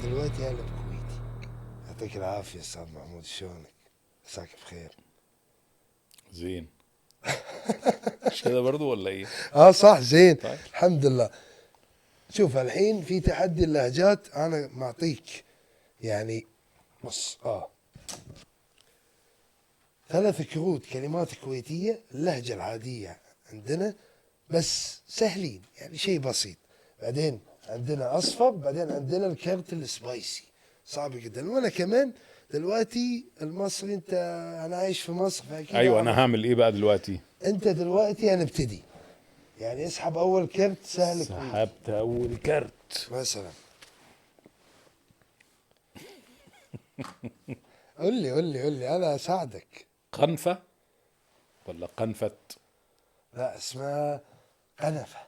دلوقتي قالب كويتي. يعطيك العافية أستاذ محمود، شلونك؟ عساك بخير. زين. مش كده برضو ولا ايه؟ صح زين. طيب. الحمد لله. شوف الحين في تحدي اللهجات، أنا معطيك يعني بص 3 كروت كلمات كويتية اللهجة العادية عندنا، بس سهلين يعني شيء بسيط. بعدين عندنا أصفر، بعدين عندنا الكرت السبايسي صعب جدا. وأنا كمان دلوقتي المصري، أنت أنا عايش في مصر فأكيد ايوه، أعرف. انا هعمل ايه بقى دلوقتي؟ أنت دلوقتي هنبتدي، يعني اسحب أول كرت سهل كويتي سحبت اول كارت. مثلا. قول لي أنا أساعدك. قنفة ولا قنفت؟ لا، اسمها قنفة.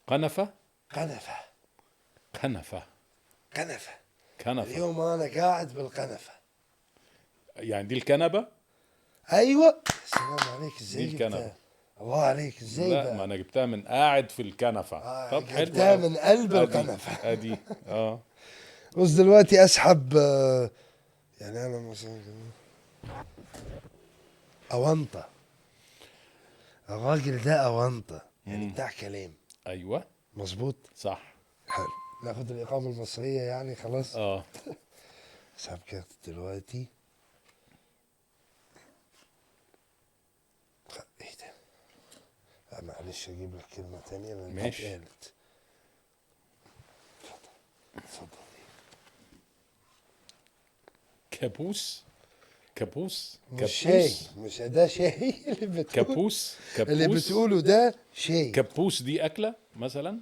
قنفة. قنفة. كنفة. قنفة. كنفة. اليوم أنا قاعد بالقنفة. يعني دي الكنبة. أيوة. السلام عليك، دي ازاي الكنبة. جبتها؟ الله عليك، ازاي لا، ما بقى؟ انا جبتها من قاعد في الكنفة. طب حلو جبتها قوي. من قلب ادي القنفة. ادي بص دلوقتي أسحب يعني أنا مثلا أونطة. الراجل ده أونطة يعني بتاع كلام. ايوه مظبوط. صح. حلو. ناخد الإقامة المصرية يعني خلاص. اه اسحب كارت دلوقتي. ايه ده؟ لا معلش اجيب لك كلمة تانية لان دي ماشي. اتقالت. اتفضل. كابوس. كابوس. مش شاي، كابوس. مش ده شاي اللي بتقول. كابوس. اللي كابوس. بتقوله ده شاي. كابوس دي اكلة مثلا.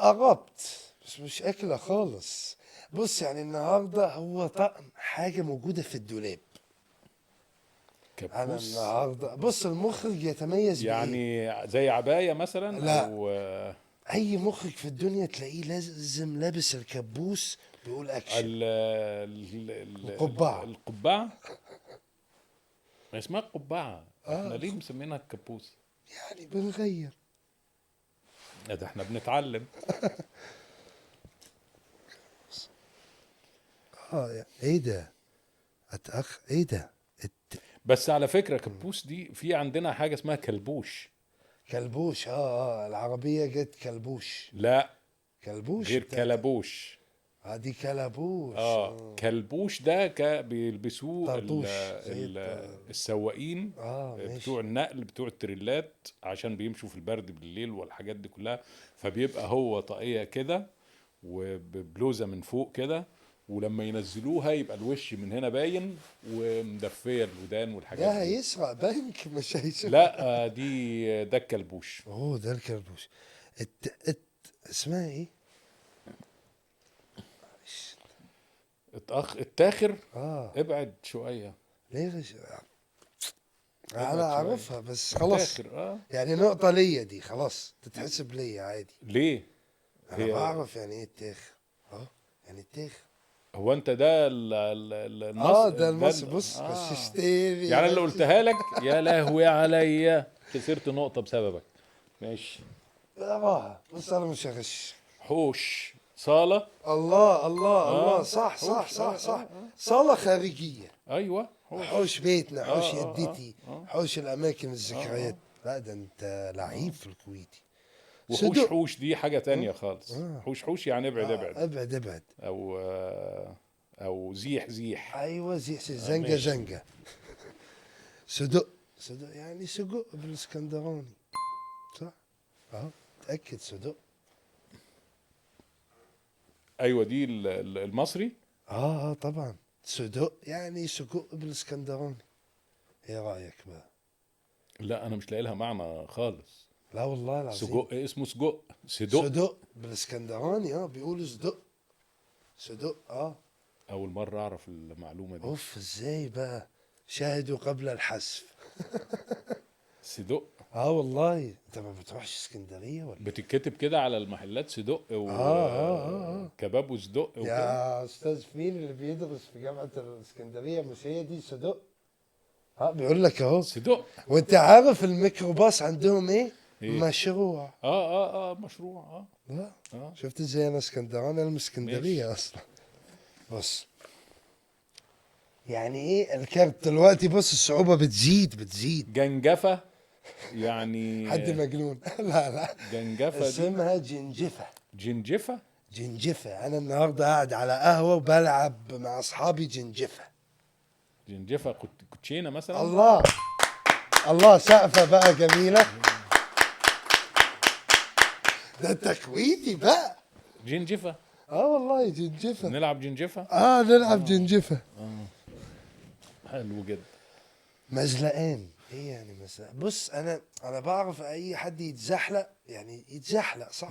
قربت بس مش أكلة خالص. بص يعني النهاردة هو طقم حاجة موجودة في الدولاب. أنا كابوس النهاردة بص المخرج يتميز بإيه؟ يعني زي عباية مثلا لا، او أي مخرج في الدنيا تلاقيه لازم لابس الكبوس بيقول أكشن. القبعة. القبعة. ما اسمها قبعة، احنا آه ليه مسمينها الكابوس؟ يعني بنغير. ده احنا بنتعلم. يعني إيه ده؟ إيه ده؟ بس على فكرة كابوس دي في عندنا حاجة اسمها كلبوش. كلبوش. العربية جت كلبوش. لا، كلبوش غير بتاعت. كلبوش. دي كلبوش. كلبوش ده بيلبسوه طربوش زي السواقين ماشي. بتوع النقل بتوع التريلات عشان بيمشوا في البرد بالليل والحاجات دي كلها. فبيبقى هو طاقية كده وببلوزة من فوق كده، ولما ينزلوها يبقى الوش من هنا باين ومدفية الودان والحاجات ده دي. هيسرق بنك مش هيسرق. لا، ده الكلبوش. ده الكلبوش. اسمها ايه؟ معلش. التاخر. اه ابعد شوية. ليه انا ابعد شوية. اعرفها بس خلاص. التاخر يعني نقطة ليا دي خلاص تتحسب ليا عادي. ليه؟ انا هي بعرف يعني ايه التاخ. يعني التاخ. هو انت ده المصر ده ده المصري بص اه. غششتني يعني اللي قلتها غششتني. لك يا لهوي عليا، خسرت نقطة بسببك. ماشي. بص انا مش هغش. حوش صالة. الله الله الله، صح صح حوش صح صح. صالة خارجية. ايوه حوش. حوش بيتنا، حوش اه اه يدتي، اه حوش الأماكن اه الذكريات. اه لا ده أنت لعيب اه في الكويتي. وحوش صدق. حوش دي حاجة اه تانية خالص. اه حوش حوش يعني ابعد ابعد. ابعد ابعد. او او زيح زيح. ايوه زي زنقة ماشي. زنقة. صدق. صدق يعني سجق بالاسكندراني. صح. اه تأكد صدق. ايوه دي المصري. طبعا. صدق يعني سجق بالاسكندراني. ايه رأيك بقى؟ لا انا مش لاقي لها معنى خالص. لا والله العظيم. سجق اسمه سجق صدق. صدق بالاسكندراني بيقولوا صدق. صدق اول مرة اعرف المعلومة دي. اوف ازاي بقى؟ شاهدوا قبل الحذف. صدق والله انت ما بتروحش اسكندريه ولا ايه؟ بتتكتب كده على المحلات صدق وكباب وصدق وكده. يا استاذ فين اللي بيدرس في جامعه الاسكندريه مش هي دي صدق؟ بيقول لك اهو. صدق. وانت عارف الميكروباص عندهم ايه؟ ايه؟ مشروع. مشروع. لا اه شفت ازاي انا اسكندراني، انا من اسكندريه ماشي. اصلا. بص يعني ايه الكارت دلوقتي، بص الصعوبه بتزيد. جنجفة يعني. حد مجنون. لا لا، جنجفة دي. اسمها جنجفه. جنجفة. جنجفه، انا النهارده قاعد على قهوه وبلعب مع اصحابي جنجفه. جنجفة كوتشينة مثلا. الله، الله سقفه بقى جميله. ده تكويتي بقى. جنجفة. اه والله جنجفه. نلعب جنجفة. اه نلعب جنجفه. حلو جدا. مزلقان ايه يعني مزلقان؟ بص انا بعرف اي حد يتزحلق، يعني يتزحلق صح.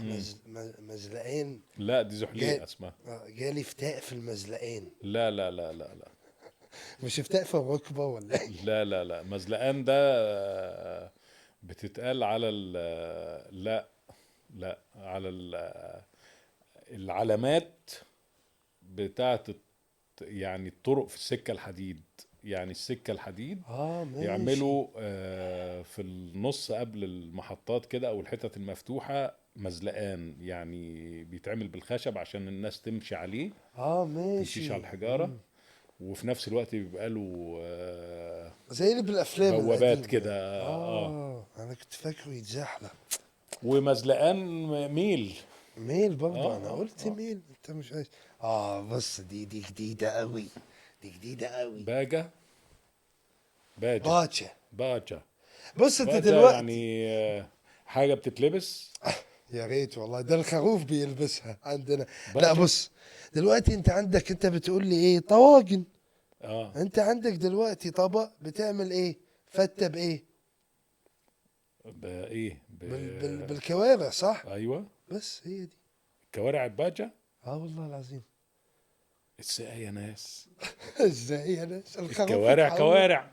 مزلقان. لا دي زحليقة جا... اسمها. جالي فتاء في المزلقان. لا لا لا لا لا. مش فتاء في الركبه ولا ايه؟ لا لا لا، مزلقان ده بتتقال على لا لا، على العلامات بتاعت يعني الطرق في السكة الحديد. يعني السكة الحديد اه ماشي. يعملوا في النص قبل المحطات كده او الحتت المفتوحة مزلقان، يعني بيتعمل بالخشب عشان الناس تمشي عليه، اه تمشيش على ماشي. الحجارة. وفي نفس الوقت بيبقى له زي اللي بالافلام بوابات القديمه كده. يعني. انا كنت فاكره يتزحلق. ومزلقان ميل. ميل برضه، اه انا اه قلت اه. ميل انت مش عايز. اه بص دي جديده قوي. دي جديده قوي. باجة. باجة. باتشا. باجة. بص انت باجة دلوقتي. يعني حاجة بتتلبس. يا ريت والله، ده الخروف بيلبسها عندنا. لا باجة. بص، دلوقتي انت عندك، انت بتقول لي ايه طواجن. اه. انت عندك دلوقتي طبق بتعمل ايه؟ فتة بايه؟ بايه بالكوارع صح. ايوه. بس هي دي. كوارع الباجة. اه والله العظيم. ازاي يا ناس؟ ازاي يا ناس الخروف الكوارع اتحول كوارع.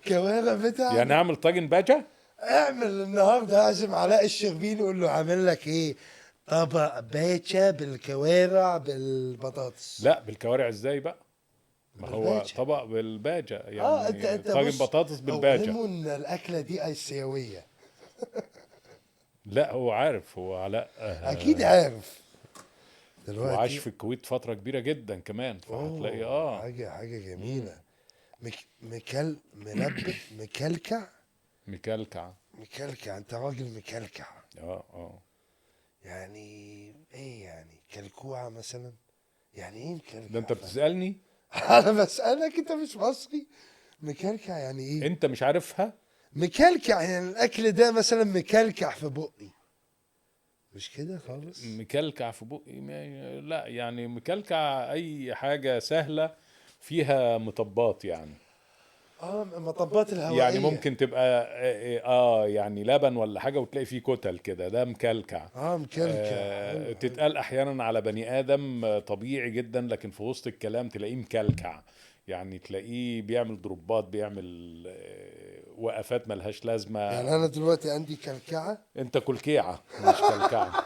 كوارع يعني بتاعنا. اعمل طاجن باجة. اعمل النهارده اعزم علاء الشربيني وقول له عامل لك ايه، طبق باتشا بالكوارع بالبطاطس. لا بالكوارع ازاي بقى؟ ما هو بالباتشا. طبق بالباجة، اه انت يعني انت طاجن بص، بطاطس بالباجة. اوهمه ان الاكله دي اسيويه. لا هو عارف، هو علاء اكيد عارف وعاش دلوقتي. في الكويت فترة كبيرة جدا كمان، فهتلاقي اوه حاجه مم. جميله. مكلكع. مكلكع. مكلكع، انت راجل مكلكع. اه. يعني ايه يعني كلكوعه مثلا؟ يعني ايه ده مكلكع انت فاهم؟ بتسألني؟ انا بسألك، انت مش مصري. مكلكع يعني ايه؟ انت مش عارفها؟ مكلكع يعني الاكل ده مثلا مكلكع في بقي، مش كده خالص. مكلكع في بقي لا يعني مكلكع اي حاجة سهلة فيها مطبات يعني. اه المطبات يعني الهوائيه. ممكن تبقى يعني لبن ولا حاجة وتلاقي فيه كتل كده، ده مكلكع. اه مكلكع، حلو حلو. تتقال احيانا على بني ادم طبيعي جدا، لكن في وسط الكلام تلاقيه مكلكع. يعني تلاقيه بيعمل ضربات، بيعمل وقفات ملهاش لازمة. يعني انا دلوقتي عندي كلكعه. انت كلكيعة مش كلكعة.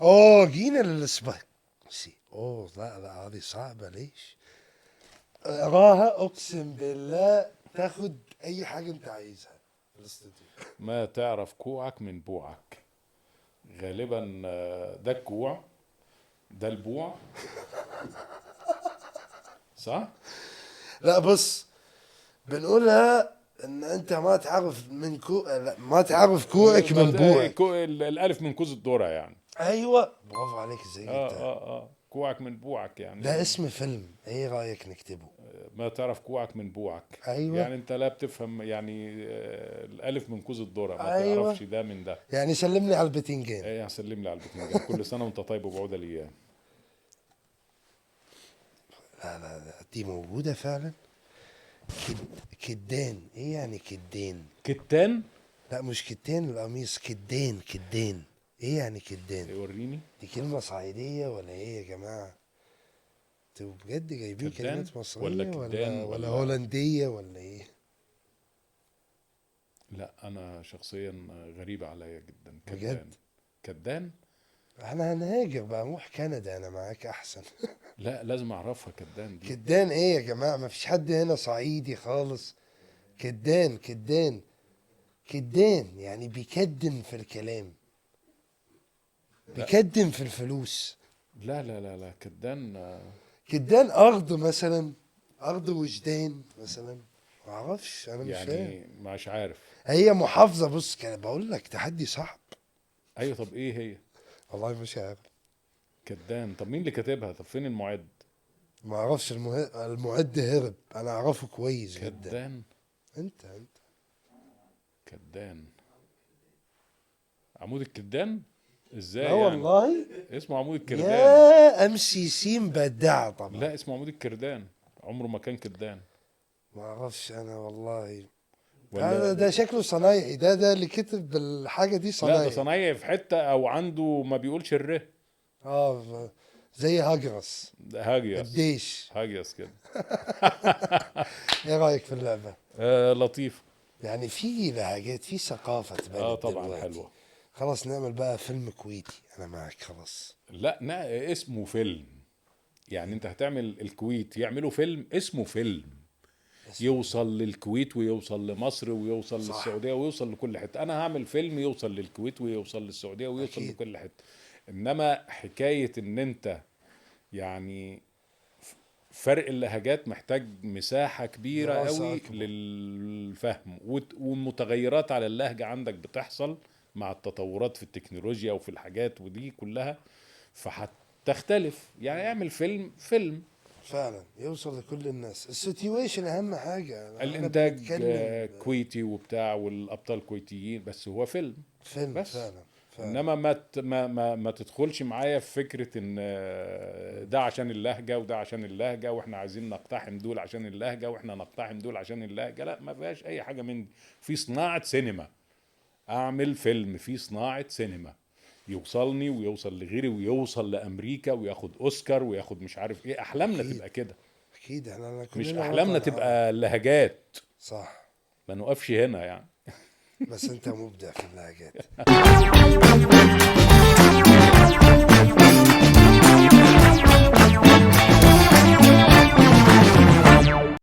اوه جينا للسبايسي. اوه لا لا هذه صعبه ليش؟ اقراها اقسم بالله تاخد اي حاجه انت عايزها في الاستوديو. ما تعرف كوعك من بوعك. غالبا ده الكوع، ده البوع. صح. لا بص، بنقولها ان انت ما تعرف من لا ما تعرف كوعك من بوعك. الالف من كوز الذرة يعني. ايوه برافو عليك ازاي جبتها. كوعك من بوعك ده يعني. اسم فيلم، ايه رايك نكتبه؟ ما تعرف كوعك من بوعك. ايوه. يعني انت لا بتفهم يعني الالف من كوز الذرة، ما ايوه تعرفش ده من ده. يعني سلمني على البتنجان. ايه هسلم لي على البتنجان، كل سنة وانت طيب وبعود الايام. لا لا لا دي موجوده فعلا. كد... كدان، ايه يعني كدان؟ كتان. لا مش كدان القميص، كدان. ايه يعني كدان؟ وريني. دي كلمة صعيدية ولا ايه يا جماعة؟ انتوا بجد جايبين كدان كلمات ولا مصرية كدان ولا ولا؟ هولندية ولا ايه؟ لا انا شخصيا غريبة عليا جدا بجد؟ كدان. كدان. احنا هنهاجر بقى نروح كندا، انا معاك احسن. لا لازم اعرفها كدان دي. كدان ايه يا جماعة؟ ما فيش حد هنا صعيدي خالص كدان كدان كدان، يعني بيكدن في الكلام، بيكدن في الفلوس. لا لا لا لا، كدان كدان أرض مثلا، أرض وجدان مثلا، معرفش أنا مش فاهم. يعني مش عارف. هي محافظة، بص كده بقول لك تحدي صعب. ايوه، طب ايه هي؟ والله مش عارف. كدان، طب مين اللي كاتبها؟ طب فين المعد؟ ما اعرفش المعد هرب، انا اعرفه كويس جدا. كدان. انت كدان، عمود الكدان. لا ازاي يعني؟ والله. اسمه عمود الكردان. يا امسي سين بدع طبعا. لا، اسمه عمود الكردان، عمره ما كان كدان. ما اعرفش انا والله. ولا ده شكله صنايعي، ده اللي كتب الحاجة دي لا، ده صنايعي. صنايعي في حتة او عنده ما بيقولش الره. اه زي هجرس ده هاجيوس. الديش. هاجيوس كده. ايه رايك في اللعبة؟ لطيف. يعني في لهجات، في ثقافة اه بلد طبعا دلوقتي. حلوة. خلاص نعمل بقى فيلم كويتي، انا معك خلاص. لا اسمه فيلم. يعني انت هتعمل الكويت يعملوا فيلم اسمه فيلم، يوصل للكويت ويوصل لمصر ويوصل صح. للسعودية ويوصل لكل حتة. انا هعمل فيلم يوصل للكويت ويوصل للسعودية ويوصل اكيد. لكل حتة. انما حكاية ان انت يعني فرق اللهجات محتاج مساحة كبيرة دراسة قوي اكبر. للفهم، والمتغيرات على اللهجة عندك بتحصل مع التطورات في التكنولوجيا وفي الحاجات ودي كلها، فهتختلف. يعني اعمل فيلم. فعلا يوصل لكل الناس، السيتويشن اهم حاجة. احنا الانتاج بنتكلم كويتي وبتاع والابطال كويتيين، بس هو فيلم. فيلم بس فعلا. فعلا انما ما تدخلش معايا في فكره ان ده عشان اللهجه وده عشان اللهجه واحنا عايزين نقتحم دول عشان اللهجه واحنا نقتحم دول عشان اللهجه. لا، ما فيهاش اي حاجه من دي. في صناعه سينما، اعمل فيلم في صناعه سينما يوصلني ويوصل لغيري ويوصل لامريكا وياخد اوسكار وياخد مش عارف ايه. احلامنا اكيد. تبقى كده، اكيد احنا مش كلنا احلامنا وطن عربي. تبقى لهجات. صح. ما نوقفش هنا يعني. بس انت مبدع في اللهجات.